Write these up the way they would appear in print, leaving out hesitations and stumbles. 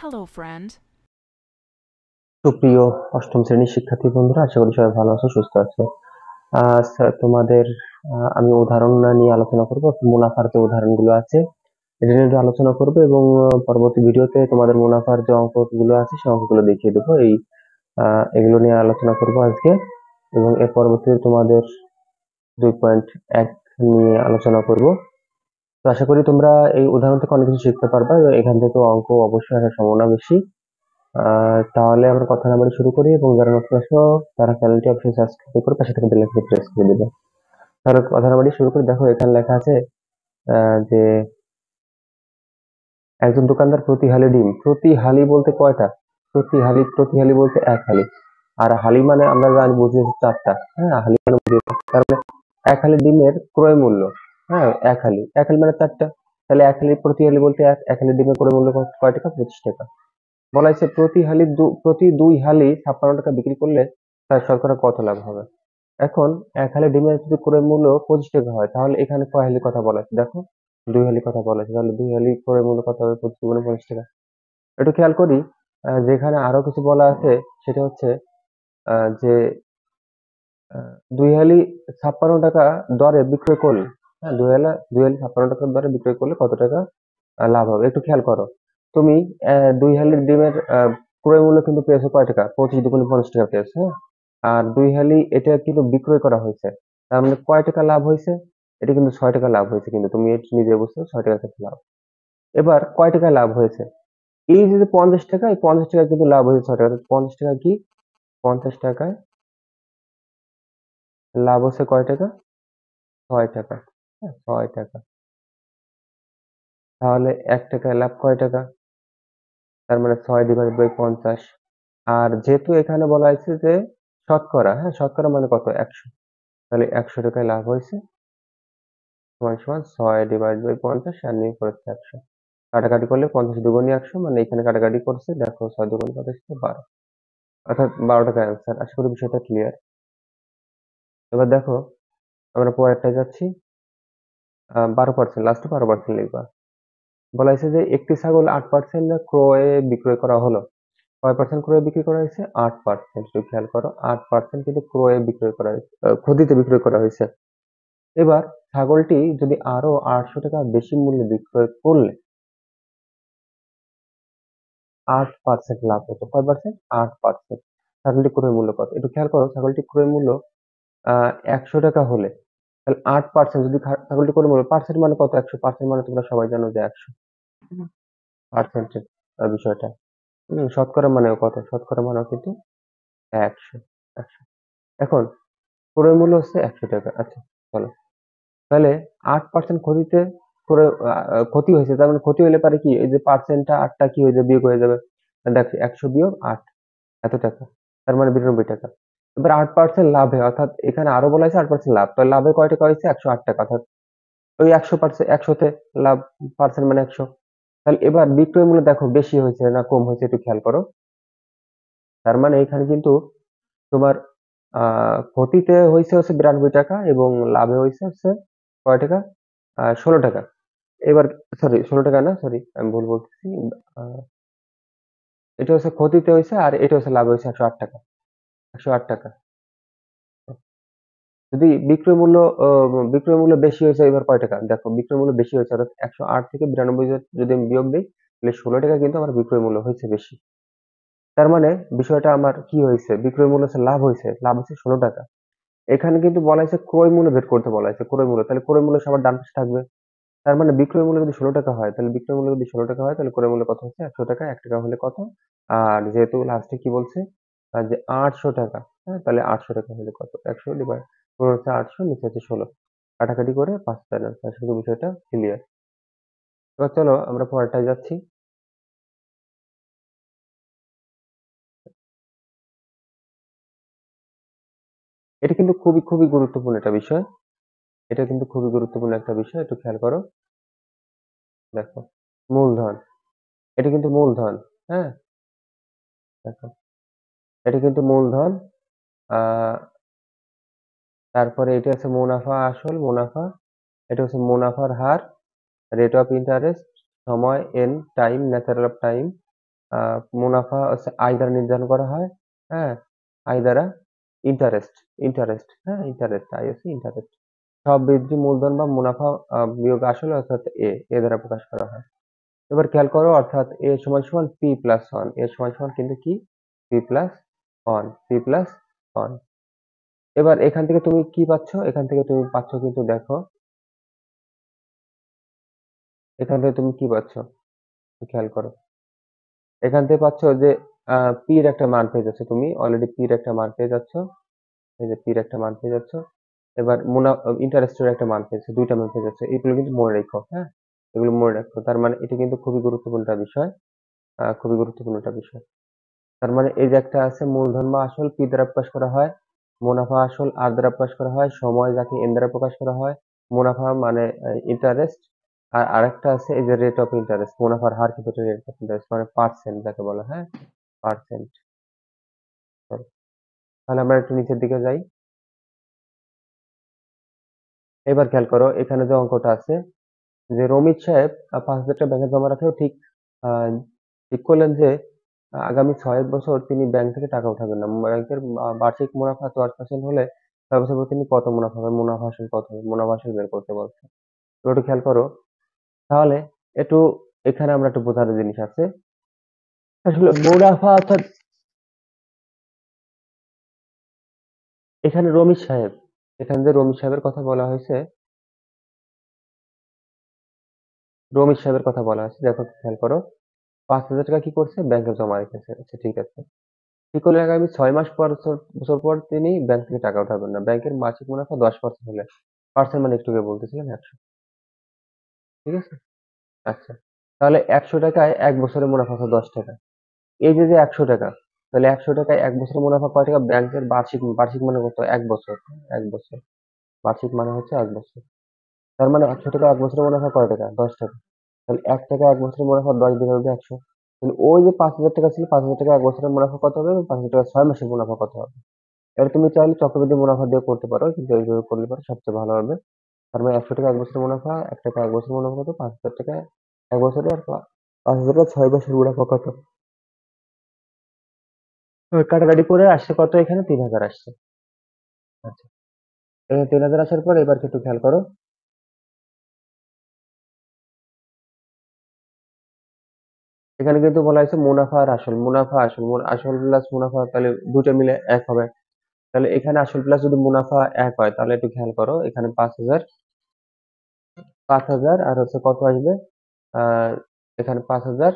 Hello, friend. সুপ্রিয় অষ্টম শ্রেণীর শিক্ষার্থী বন্ধুরা, আশা করি সবাই ভালো আছো, সুস্থ আছো। আজ তোমাদের আমি উদাহরণ নিয়ে আলোচনা করব। মুনাফার যে উদাহরণগুলো আছে এটা নিয়ে একটু আলোচনা করবো এবং পরবর্তী ভিডিওতে তোমাদের মুনাফার যে অঙ্কগুলো আছে সেই অঙ্কগুলো দেখিয়ে দেবো। এগুলো নিয়ে আলোচনা করব আজকে, এবং এর পরবর্তীতে তোমাদের 2.1 নিয়ে আলোচনা করব। তো আশা করি তোমরা এই উদাহরণ থেকে অনেক কিছু শিখতে পারবা এবং এখান থেকে অঙ্ক অবশ্যই আসার সম্ভাবনা বেশি। তাহলে আমরা কথা না বাড়িয়ে শুরু করি, এবং যারা নতুন আসো তারা চ্যানেলটি অবশ্যই সাবস্ক্রাইব করে পাশে থেকে বেল আইকনটি প্রেস করে দিবে। তাহলে কথা না বাড়িয়ে শুরু করি। দেখো এখানে লেখা আছে যে একজন দোকানদার প্রতি হালি ডিম, প্রতি হালি বলতে কয়টা? প্রতি হালি বলতে এক হালি। আর হালি মানে আমরা জানি বুঝি হচ্ছে চারটা। হ্যাঁ, হালি মানে বুঝি তার মানে এক হালি ডিমের ক্রয় মূল্য। হ্যাঁ, এক হালি মানে চারটা। তাহলে এক হালি প্রতি হালি বলতে এক হালি ডিমের ক্রয় মূল্য কয় টাকা? 25 টাকা। বলা হয়েছে প্রতি দুই হালি 56 টাকা বিক্রি করলে তার শতকরা কত লাভ হবে। এখন এক হালি ডিমের যদি ক্রয় মূল্য 25 টাকা হয়, তাহলে এখানে কয় হালি কথা বলা আছে দেখো? দুই হালি কথা বলা আছে। তাহলে দুই হালি ক্রয় মূল্য কত হবে? 25 × 50 টাকা। একটু খেয়াল করি, যেখানে আরো কিছু বলা আছে সেটা হচ্ছে যে দুই হালি 56 টাকা দরে বিক্রয় করলে, হ্যাঁ, দুই হালি 56 টাকা দরে বিক্রয় করলে কত টাকা লাভ হবে। একটু খেয়াল করো, তুমি দুই হালি ডিমের ক্রয় মূল্য কিন্তু পেয়েছো কয় টাকা? 25 × 2 = 50 টাকা পেয়েছো, হ্যাঁ? আর দুই হালি এটা কিন্তু বিক্রয় করা হয়েছে, তার মানে কয় টাকা লাভ হয়েছে? এটা কিন্তু 6 টাকা লাভ হয়েছে, কিন্তু তুমি এটা নিজে বুঝছো 6 টাকা থেকে লাভ। এবার কয় টাকা লাভ হয়েছে? এই যে 50 টাকা, এই 50 টাকা কিন্তু লাভ হয়েছে 6 টাকা। 50 টাকা কি? 50 টাকায় লাভ হচ্ছে কয় টাকা? 6 টাকা। হ্যাঁ, 6 টাকা। তাহলে 1 টাকায় লাভ কয় টাকা? তার মানে 6/50। আর যেহেতু এখানে বলা হয়েছে যে শতকরা, হ্যাঁ, শতকরা মানে কত? 100। তাহলে 100 টাকায় লাভ হয়েছে সমান সমান 6/50, আর নিয়ে করেছে 100। কাটাকাটি করলে 50 দুগুণে 100, মানে এখানে কাটাকাটি করছে, দেখো 6 দুগুণে 25 = 12, অর্থাৎ 12 টাকা অ্যান্সার। আশা করি বিষয়টা ক্লিয়ার। এবার দেখো আমরা পরেরটায় যাচ্ছি। 12%, লাস্টে 12% লিখবা। বলা হয়েছে যে একটি ছাগল 8% ক্রয়ে বিক্রয় করা হলো। কয় পার্সেন্ট ক্রয়ে বিক্রি করা হয়েছে? 8%। একটু খেয়াল করো, 8% কিন্তু ক্রয়ে বিক্রয় করা হয়েছে, খদিতে বিক্রয় করা হয়েছে। এবার ছাগলটি যদি আরো 800 টাকা বেশি মূল্যে বিক্রয় করলে 8% লাভ হতো। কয় পার্সেন্ট? 8%। ছাগলটির ক্রয় মূল্য কত? একটু খেয়াল করো, ছাগলটির ক্রয় মূল্য 100 টাকা হলে, তাহলে 8% যদি ছাগলটির ক্রয় মূল্য, পার্সেন্ট মানে কত? 100%, মানে তোমরা সবাই জানো যে 100 পার্সেন্টের বিষয়টা। শতকরা মানেও কত? শতকরা মানেও কিন্তু 100। 100। এখন ক্রয় মূল্য হচ্ছে 100 টাকা। আচ্ছা, চলো। তাহলে 8% ক্ষতিতে করে ক্ষতি হয়েছে, তার মানে ক্ষতি হলে পারে কি, এই যে পার্সেন্টটা 8টা কি হয়ে যাবে? বিয়োগ হয়ে যাবে। দেখ, 100 বিয়োগ 8, এত টাকা। তার মানে 92 টাকা। এবার 8% লাভে, অর্থাৎ এখানে আরো বলা হয়েছে 8% লাভ। তাহলে লাভে কয় টাকা হয়েছে? 108 টাকা। অর্থাৎ ওই 100%, 100তে লাভ, পার্সেন্ট মানে 100। তাহলে এবার বিক্রয় মূল্য দেখো বেশি হয়েছে না কম হয়েছে, একটু খেয়াল করো। তার মানে এখানে কিন্তু তোমার ক্ষতিতে হয়েছে হচ্ছে 92 টাকা, এবং লাভে হয়েছে হচ্ছে কয় টাকা? 16 টাকা। এবার সরি, 16 টাকা না, সরি, আমি ভুল বলতেছি। আহ, এটা হচ্ছে ক্ষতিতে হয়েছে, আর এটা হচ্ছে লাভ হয়েছে 108 টাকা। 108 টাকা। যদি বিক্রয় মূল্য বেশি হয়েছে, এবার কয় টাকা? দেখো বিক্রয় মূল্য বেশি হয়েছে, অর্থাৎ 108 থেকে 92 যদি আমি বিয়োগ দিই, তাহলে 16 টাকা কিন্তু আমার বিক্রয় মূল্য হয়েছে বেশি। তার মানে বিষয়টা আমার কি হয়েছে? বিক্রয় মূল্য হচ্ছে লাভ হয়েছে, লাভ হচ্ছে 16 টাকা। এখানে কিন্তু বলা হয়েছে ক্রয় মূল্য বের করতে বলা হয়েছে, ক্রয় মূল্য। তাহলে ক্রয় মূল্য সবার ডান পাশে থাকবে। তার মানে বিক্রয় মূল্য যদি 16 টাকা হয়, তাহলে বিক্রয় মূল্য যদি 16 টাকা হয়, তাহলে ক্রয় মূল্য কত হচ্ছে? 100 টাকা। 1 টাকা হলে কত? আর যেহেতু লাস্টে কি বলছে, যে 800 টাকা, হ্যাঁ, তাহলে 800 টাকা হলে কত? 100 ডিভাইড, পুরো হচ্ছে 800, নিচে হচ্ছে 16, কাটাকাটি করে 5 ব্যালেন্স। আশা করি বিষয়টা ক্লিয়ার। এবার চলো আমরা পরেরটায় যাচ্ছি। এটা কিন্তু খুবই খুবই গুরুত্বপূর্ণ একটা বিষয়। এটা কিন্তু খুবই গুরুত্বপূর্ণ একটা বিষয়, একটু খেয়াল করো। দেখো, মূলধন, এটা কিন্তু মূলধন। হ্যাঁ, দেখো, এটা কিন্তু মূলধন। আহ তারপরে এটা হচ্ছে মুনাফা, আসল মুনাফা। এটা হচ্ছে মুনাফার হার, রেট অফ ইন্টারেস্ট, সময়, N, time, natural of time. মুনাফা হচ্ছে আয় দ্বারা নির্ধারণ করা হয়। হ্যাঁ, আয় দ্বারা ইন্টারেস্ট, হ্যাঁ, আয় হচ্ছে ইন্টারেস্ট। সব বৃদ্ধি মূলধন বা মুনাফা বিয়োগ আসল অর্থাৎ এ দ্বারা প্রকাশ করা হয়। এবার খেয়াল করো অর্থাৎ এ সমান সমান পি প্লাস ওয়ান, এ সমান সমান কিন্তু কি P plus one, P plus one. এবার এখান থেকে তুমি কি পাচ্ছ? এখান থেকে তুমি পাচ্ছ কিন্তু দেখো, এখান থেকে তুমি কি পাচ্ছ? খেয়াল করো, এখান থেকে পাচ্ছ যে পি এর একটা মান পেয়ে যাচ্ছ, তুমি অলরেডি পি এর একটা মান পেয়ে যাচ্ছ। এই যে পি এর একটা মান পেয়ে যাচ্ছ। এবার ইন্টারেস্টের একটা মান পেয়েছে, দুইটা মান পেয়ে যাচ্ছে। এগুলো কিন্তু মনে রেখো, হ্যাঁ, এগুলো মনে রাখো। তার মানে এটা কিন্তু খুবই গুরুত্বপূর্ণ একটা বিষয়, খুবই গুরুত্বপূর্ণ একটা বিষয়। তার মানে এই যে একটা আছে মূলধন বা আসল পি দ্বারা প্রকাশ করা হয়, মুনাফা আসল আর দ্বারা প্রকাশ করা হয়, সময় যাকে এন দ্বারা প্রকাশ করা হয়, মুনাফা মানে ইন্টারেস্ট। আর আরেকটা আছে এই যে রেট অফ ইন্টারেস্ট, মুনাফার হার কিন্তু রেট অফ ইন্টারেস্ট মানে পার্সেন্ট যাকে বলা হয়, পার্সেন্ট। তাহলে আমরা একটু নিচের দিকে যাই। এবার খেয়াল করো এখানে যে অঙ্কটা আছে যে রমিত সাহেব ৫,০০০ টাকা ব্যাংকে জমা রাখলেও আহ, ঠিক করলেন যে আগামী ৬ বছর তিনি ব্যাংক থেকে টাকা উঠাবেন না। ব্যাংকের বার্ষিক মুনাফা ১০% হলে ৬ বছর পর তিনি কত মুনাফা হবে, মুনাফা আসল কত হবে, মুনাফা আসল বের করতে বলছে। তো একটু খেয়াল করো, তাহলে একটু এখানে আমরা একটু বোঝার জিনিস আছে। আসলে মুনাফা অর্থাৎ এখানে রমিত সাহেব, এখানে যে রমিত সাহেবের কথা বলা হয়েছে, রমিত সাহেবের কথা বলা হয়েছে, দেখো খেয়াল করো ৫,০০০ টাকা কি করছে ব্যাংকে জমা রেখেছে। আচ্ছা ঠিক আছে, কি করলে আগামী ৬ মাস পর বছর পর তিনি ব্যাংক থেকে টাকা উঠাবেন না। ব্যাংকের মাসিক মুনাফা ১০% হলে, পার্সেন্ট মানে একটু আগে বলতেছিলেন ১০০, ঠিক আছে? আচ্ছা, তাহলে ১০০ টাকায় ১ বছরের মুনাফা হচ্ছে ১০ টাকা। এই যে ১০০ টাকা, তাহলে ১০০ টাকায় ১ বছরের মুনাফা কয় টাকা? ব্যাংকের বার্ষিক, বার্ষিক মানে কত? ১ বছর, ১ বছর, বার্ষিক মানে হচ্ছে ১ বছর। তার মানে ১০০ টাকা ১ বছরের মুনাফা কয় টাকা? ১০ টাকা। তাহলে ১ টাকা ১ বছরের মুনাফা ১০ দিনের মধ্যে ১০০। তাহলে ওই যে ৫,০০০ টাকা ছিল, ৫,০০০ টাকা ১ বছরের মুনাফা কত হবে? ৫,০০০ টাকা ৬ মাসের মুনাফা কত হবে? এবার তুমি চাইলে চক্রবৃদ্ধি মুনাফা দিয়ে করতে পারো, কিন্তু এইভাবে করলে পরে সবচেয়ে ভালো হবে। তার মানে ১০০ টাকা ১ বছরের মুনাফা, ১ টাকা ১ বছরের মুনাফা কত? ৫,০০০ টাকা ১ বছরে, আর ৫,০০০ টাকা ৬ মাসের মুনাফা কত? কাটাকাটি করে আসছে কত? এখানে ৩,০০০ আসছে। আচ্ছা, এখানে ৩,০০০ আসার পর এবার একটু খেয়াল করো, এখানে কিন্তু বলা হয়েছে মুনাফা আর আসল, মুনাফা আসল, আসল প্লাস মুনাফা, তাহলে দুটো মিলে ১ হবে। তাহলে এখানে আসল প্লাস যদি মুনাফা ১ হয়, তাহলে একটু খেয়াল করো এখানে ৫,০০০, ৫,০০০ আর হচ্ছে কত আসবে? আহ এখানে ৫,০০০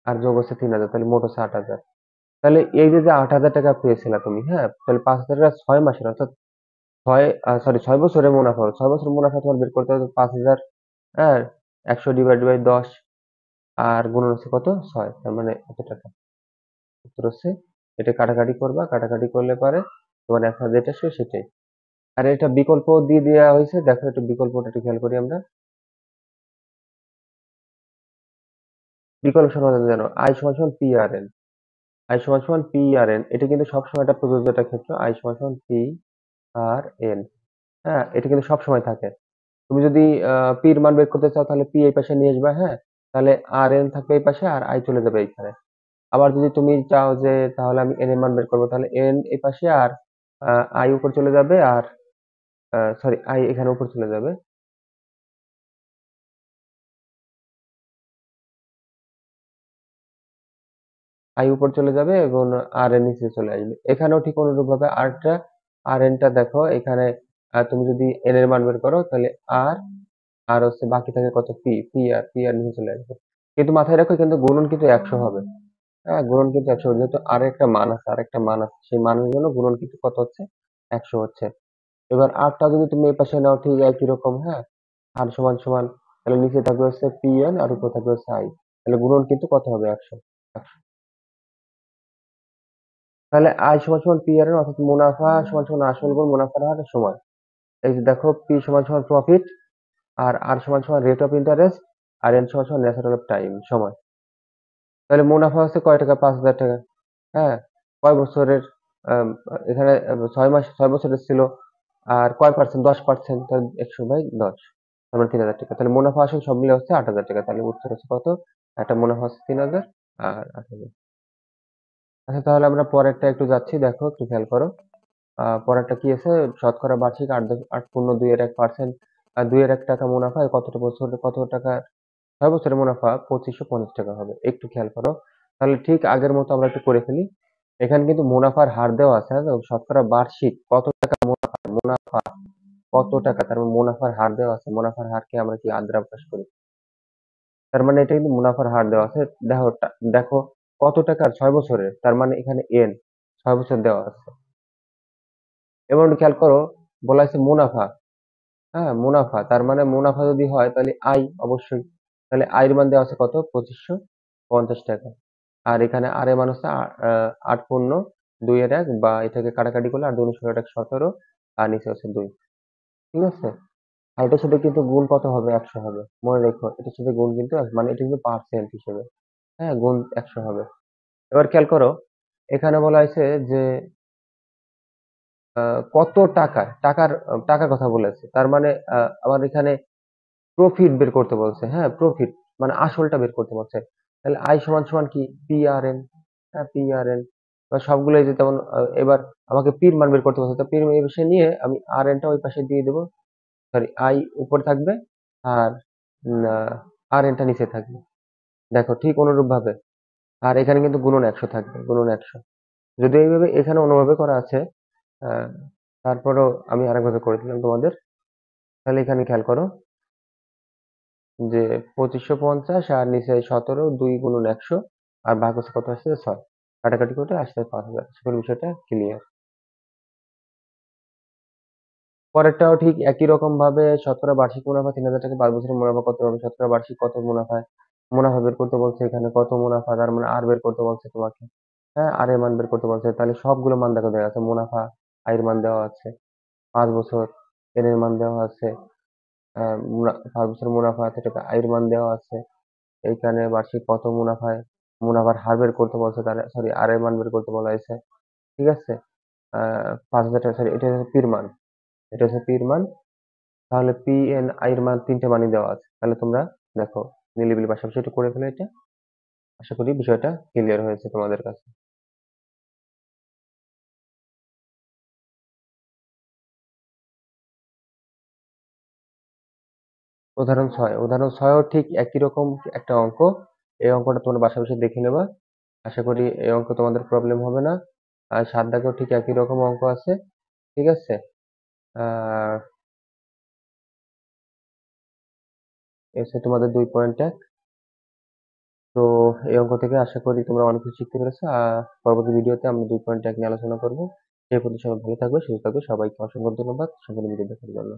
আর যোগ হচ্ছে ৩,০০০, তাহলে মোট হচ্ছে ৮,০০০। তাহলে এই যে ৮,০০০ টাকা পেয়েছিলা তুমি, হ্যাঁ, তাহলে ৫,০০০ টাকা ৬ মাসের অর্থাৎ ৬ বছরের মুনাফা, ৬ বছরের মুনাফা তোমার বের করতে হবে ৫,০০০, হ্যাঁ, ১০০ ডিভাইড বাই ১০ আর গুণন হচ্ছে কত? ৬, তার মানে কত টাকা? উত্তর হচ্ছে, এটা কাটাকাটি করবা, কাটাকাটি করলে পারে তোমার ১,০০০ যেটা আসবে সেটাই। আর এটা বিকল্প দিয়ে দেওয়া হয়েছে, দেখো একটু বিকল্পটা একটু খেয়াল করি আমরা। বিকল্প সমাধান জানো, আই সমান সমান পি আর এন, আই সমান সমান পি আর এন, এটা কিন্তু সবসময় একটা প্রযোজ্য একটা ক্ষেত্র, আই সমান সমান পি আর এন, হ্যাঁ, এটা কিন্তু সবসময় থাকে। তুমি যদি পি এর মান বের করতে চাও তাহলে পি এই পাশে নিয়ে আসবা, হ্যাঁ, তাহলে আর এন থাকবে এই পাশে আর আই চলে যাবে এইখানে। আবার যদি তুমি চাও যে তাহলে আমি এন এর মান বের করবো, তাহলে এন এই পাশে আর আই উপর চলে যাবে, আর সরি আই এখানে উপর চলে যাবে, আই উপর চলে যাবে এবং আর এর নিচে চলে আসবে। এখানেও ঠিক অনুরূপ ভাবে আরটা, আর এনটা দেখো এখানে, তুমি যদি এন এর মান বের করো তাহলে আর, আর হচ্ছে বাকি থাকে কত? পি, পি আর নিচে চলে আসবে। কিন্তু মাথায় রাখো কিন্তু গুণন কিন্তু ১০০ হবে। হ্যাঁ, গুণন কিন্তু ১০০ হবে, যেহেতু আর একটা মান আছে, আর একটা মান আছে, সেই মানের জন্য গুণন কিন্তু কত হচ্ছে? ১০০ হচ্ছে। এবার আরটা যদি তুমি এই পাশে নাও ঠিক একই রকম, হ্যাঁ, আর সমান সমান, তাহলে নিচে থাকবে হচ্ছে পি এন আর উপর থাকবে হচ্ছে আই, তাহলে গুণন কিন্তু কত হবে? ১০০, ১০০। তাহলে আই সমান সমান পি আর এন, অর্থাৎ মুনাফা সমান সমান আসল গুণ মুনাফার হার সময়। এই যে দেখো পি সমান সমান প্রফিট, আর সমান সমান রেট অফ ইন্টারেস্ট, আর এন সমান সমান ন্যাচারাল অফ টাইম, সময়। তাহলে মুনাফা হচ্ছে কয় টাকা? ৫,০০০ টাকা, হ্যাঁ, কয় বছরের? আম, এখানে ৬ মাস, ৬ বছরের ছিল, আর কয় পার্সেন্ট? ১০%, তাহলে ১০০/১০, তার মানে ৩,০০০ টাকা। তাহলে মুনাফা আসল সব মিলে হচ্ছে ৮,০০০ টাকা। তাহলে উত্তর হচ্ছে কত? একটা মুনাফা আছে 3,000 আর 8,000। আচ্ছা তাহলে আমরা পরেরটা একটু যাচ্ছি, দেখো একটু খেয়াল করো। পরেরটা কি আছে? শতকরা বার্ষিক 8.2% 2 এর 1 টাকা মুনাফায় কত টাকা 6 বছরের মুনাফা 2550 টাকা হবে। একটু খেয়াল করো। তাহলে ঠিক আগের মতো আমরা একটু করে ফেলি। এখানে কিন্তু মুনাফার হার দেওয়া আছে, হ্যাঁ? তো শতকরা বার্ষিক কত টাকা মুনাফা কত টাকা, তার মানে মুনাফার হার দেওয়া আছে। মুনাফার হারকে আমরা কি দ্বারা প্রকাশ করি? তার মানে এটা কিন্তু মুনাফার হার দেওয়া আছে। দেখো কত টাকার 6 বছরের, তার মানে এখানে n 6 বছর দেওয়া আছে। এবার একটু খেয়াল করো, বলা আছে মুনাফা, হ্যাঁ? মুনাফা, তার মানে মুনাফা যদি হয় তাহলে আয় অবশ্যই। তাহলে আয়ের মান দেওয়া আছে কত? 2550 টাকা। আর এখানে আর এর মান হচ্ছে 8 পূর্ণ 2 এর 1, বা এটাকে কাটাকাটি করলে 8 দুগুণে 16 এটা 17, আর নিচে হচ্ছে 2। ঠিক আছে? আর এটার সাথে কিন্তু গুণ কত হবে? 100 হবে। মনে রেখো এটার সাথে গুণ কিন্তু মানে এটা কিন্তু পার্সেন্ট হিসেবে। হ্যাঁ? গুণ 100 হবে। এবার খেয়াল করো, এখানে বলা হয়েছে যে কত টাকার কথা বলেছে। তার মানে আবার এখানে প্রফিট বের করতে বলছে, হ্যাঁ? প্রফিট মানে আসলটা বের করতে বলছে। তাহলে আই সমান সমান কি? পিআরএন, হ্যাঁ? পিআরএন বা সবগুলোই যে তেমন এবার আমাকে পির মান বের করতে বলছে। তো পির এই পাশে নিয়ে আমি আরএন টা ওই পাশে দিয়ে দেব। সরি, আই উপরে থাকবে আর আরএন টা নিচে থাকবে। দেখো ঠিক অনুরূপ ভাবে। আর এখানে কিন্তু গুণন 100 থাকবে, গুণন 100। যদিও এইভাবে এখানে অন্যভাবে করা আছে, আহ, তারপরেও আমি আরেকভাবে করে দিলাম তোমাদের। তাহলে এখানে খেয়াল করো যে 2550 আর নিচে 17, 2 গুণন 100, আর ভাগ হচ্ছে কত আসছে? 6। কাটাকাটি করে আসছে 5000। আশা করি বিষয়টা ক্লিয়ার। পরেরটাও ঠিক একই রকম ভাবে, শতকরা বার্ষিক মুনাফা 3,000 টাকা, 5 বছরের মুনাফা কত হবে? শতকরা বার্ষিক কত মুনাফায় মুনাফা বের করতে বলছে, এখানে কত মুনাফা, তার মানে আর বের করতে বলছে তোমাকে, হ্যাঁ? আর এর মান বের করতে বলছে। তাহলে সবগুলো মান দেখো দেওয়া আছে। মুনাফা আয়ের মান দেওয়া আছে, 5 বছর এর এর মান দেওয়া আছে, 5 বছর মুনাফা এত টাকা আয়ের মান দেওয়া আছে। এইখানে বার্ষিক কত মুনাফায় মুনাফার হার বের করতে বলছে, তাহলে সরি আর এর মান বের করতে বলা হয়েছে। ঠিক আছে? 5,000 টাকা, সরি এটা হচ্ছে পির মান, এটা হচ্ছে পির মান। তাহলে পি এন আই এর মান 3টে মানই দেওয়া আছে। তাহলে তোমরা দেখো নিলিবিলি পাশাপাশি একটু করে ফেলে এটা। আশা করি বিষয়টা ক্লিয়ার হয়েছে তোমাদের কাছে। উদাহরণ 6 ঠিক একই রকম একটা অঙ্ক। এই অঙ্কটা তোমরা বাসায় বসে দেখে নেবা। আশা করি এই অঙ্ক তোমাদের প্রবলেম হবে না। আর 7 দাগেও ঠিক একই রকম অঙ্ক আছে। ঠিক আছে? আর এ হচ্ছে তোমাদের 2.1। তো এই অঙ্ক থেকে আশা করি তোমরা অনেক কিছু শিখতে পেরেছো। পরবর্তী ভিডিওতে আমরা 2.1 নিয়ে আলোচনা করব। সেই পর্যন্ত সবাই ভালো থাকবে, সুস্থ থাকবে। সবাইকে অসংখ্য ধন্যবাদ সম্পূর্ণ ভিডিও দেখার জন্য।